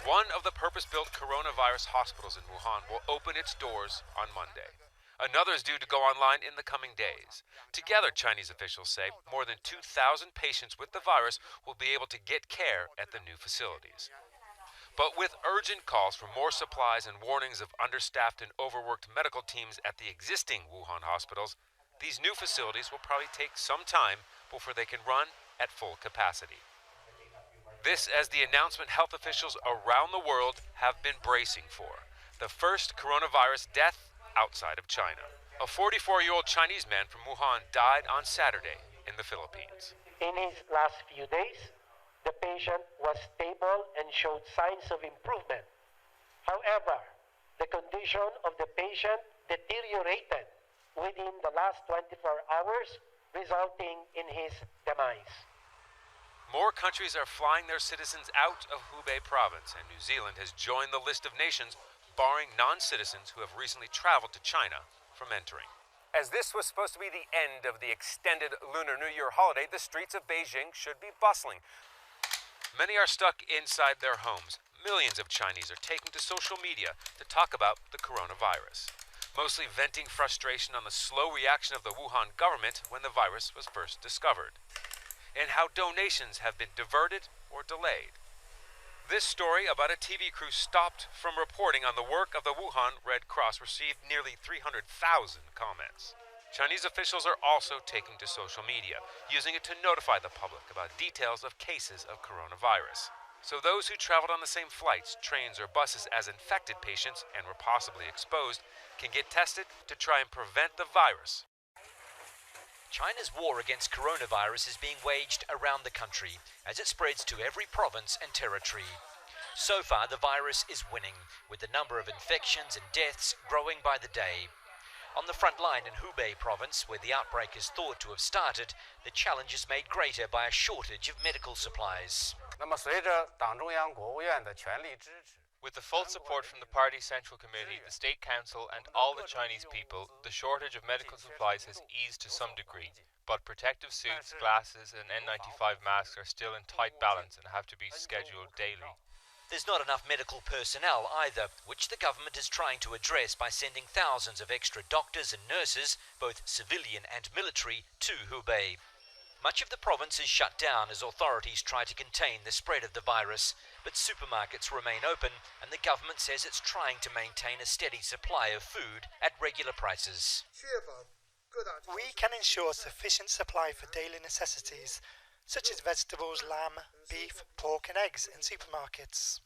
One of the purpose-built coronavirus hospitals in Wuhan will open its doors on Monday. Another is due to go online in the coming days. Together, Chinese officials say more than 2,000 patients with the virus will be able to get care at the new facilities. But with urgent calls for more supplies and warnings of understaffed and overworked medical teams at the existing Wuhan hospitals, these new facilities will probably take some time before they can run at full capacity. This as the announcement health officials around the world have been bracing for: the first coronavirus death outside of China. A 44-year-old Chinese man from Wuhan died on Saturday in the Philippines. In his last few days, the patient was stable and showed signs of improvement. However, the condition of the patient deteriorated within the last 24 hours, resulting in his demise. More countries are flying their citizens out of Hubei province, and New Zealand has joined the list of nations barring non-citizens who have recently traveled to China from entering. As this was supposed to be the end of the extended Lunar New Year holiday, the streets of Beijing should be bustling. Many are stuck inside their homes. Millions of Chinese are taking to social media to talk about the coronavirus, mostly venting frustration on the slow reaction of the Wuhan government when the virus was first discovered, and how donations have been diverted or delayed. This story about a TV crew stopped from reporting on the work of the Wuhan Red Cross received nearly 300,000 comments. Chinese officials are also taking to social media, using it to notify the public about details of cases of coronavirus. So those who traveled on the same flights, trains, or buses as infected patients and were possibly exposed can get tested to try and prevent the virus. China's war against coronavirus is being waged around the country as it spreads to every province and territory. So far, the virus is winning, with the number of infections and deaths growing by the day. On the front line in Hubei province, where the outbreak is thought to have started, the challenge is made greater by a shortage of medical supplies. With the full support from the party central committee, the state council and all the Chinese people, the shortage of medical supplies has eased to some degree, but protective suits, glasses and N95 masks are still in tight balance and have to be scheduled daily. There's not enough medical personnel either, which the government is trying to address by sending thousands of extra doctors and nurses, both civilian and military, to Hubei. Much of the province is shut down as authorities try to contain the spread of the virus, but supermarkets remain open and the government says it's trying to maintain a steady supply of food at regular prices. We can ensure sufficient supply for daily necessities, such as vegetables, lamb, beef, pork and eggs in supermarkets.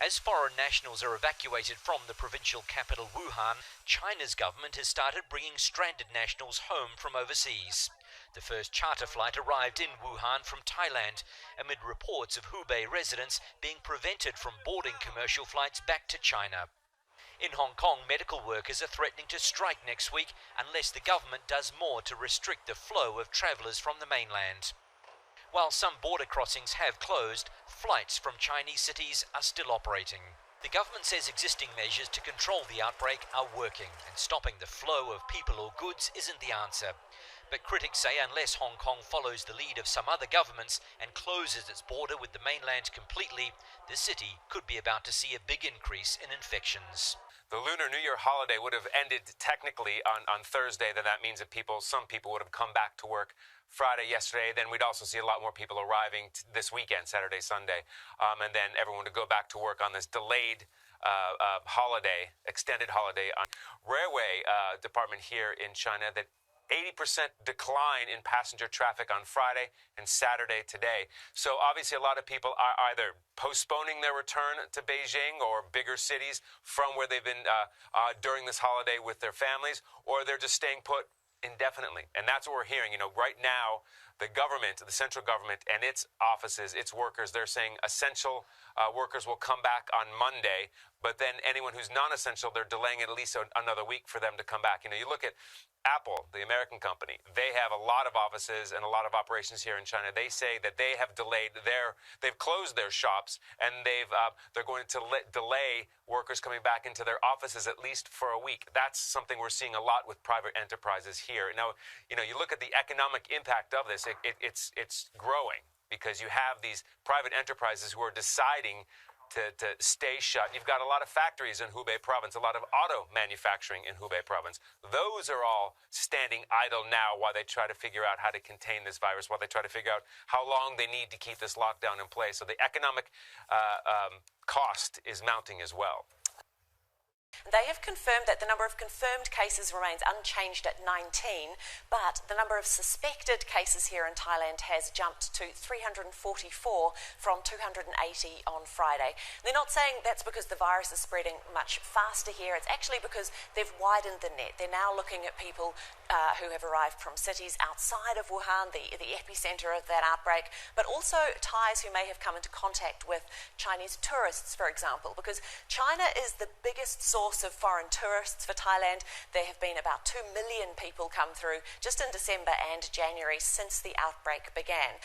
As foreign nationals are evacuated from the provincial capital Wuhan, China's government has started bringing stranded nationals home from overseas. The first charter flight arrived in Wuhan from Thailand, amid reports of Hubei residents being prevented from boarding commercial flights back to China. In Hong Kong, medical workers are threatening to strike next week unless the government does more to restrict the flow of travellers from the mainland. While some border crossings have closed, flights from Chinese cities are still operating. The government says existing measures to control the outbreak are working, and stopping the flow of people or goods isn't the answer. But critics say unless Hong Kong follows the lead of some other governments and closes its border with the mainland completely, the city could be about to see a big increase in infections. The Lunar New Year holiday would have ended technically on Thursday. Then that means that some people would have come back to work Friday, yesterday. Then we'd also see a lot more people arriving this weekend, Saturday, Sunday. And then everyone to go back to work on this delayed holiday, extended holiday. Railway department here in China that 80% decline in passenger traffic on Friday and Saturday today. So obviously a lot of people are either postponing their return to Beijing or bigger cities from where they've been during this holiday with their families, or they're just staying put indefinitely. And that's what we're hearing. Right now, the government, the central government and its offices, its workers, they're saying essential workers will come back on Monday, but then anyone who's non-essential, they're delaying it at least another week for them to come back. You look at Apple, the American company, they have a lot of offices and a lot of operations here in China. They say that they have they've closed their shops, and they're going to delay workers coming back into their offices at least for a week. That's something we're seeing a lot with private enterprises here. Now, you look at the economic impact of this, it's growing, because you have these private enterprises who are deciding to stay shut. You've got a lot of factories in Hubei province, a lot of auto manufacturing in Hubei province. Those are all standing idle now while they try to figure out how to contain this virus, while they try to figure out how long they need to keep this lockdown in place. So the economic cost is mounting as well. They have confirmed that the number of confirmed cases remains unchanged at 19, but the number of suspected cases here in Thailand has jumped to 344 from 280 on Friday. They're not saying that's because the virus is spreading much faster here. It's actually because they've widened the net. They're now looking at people who have arrived from cities outside of Wuhan, the epicenter of that outbreak, but also Thais who may have come into contact with Chinese tourists, for example, because China is the biggest source of foreign tourists for Thailand. There have been about 2 million people come through just in December and January since the outbreak began.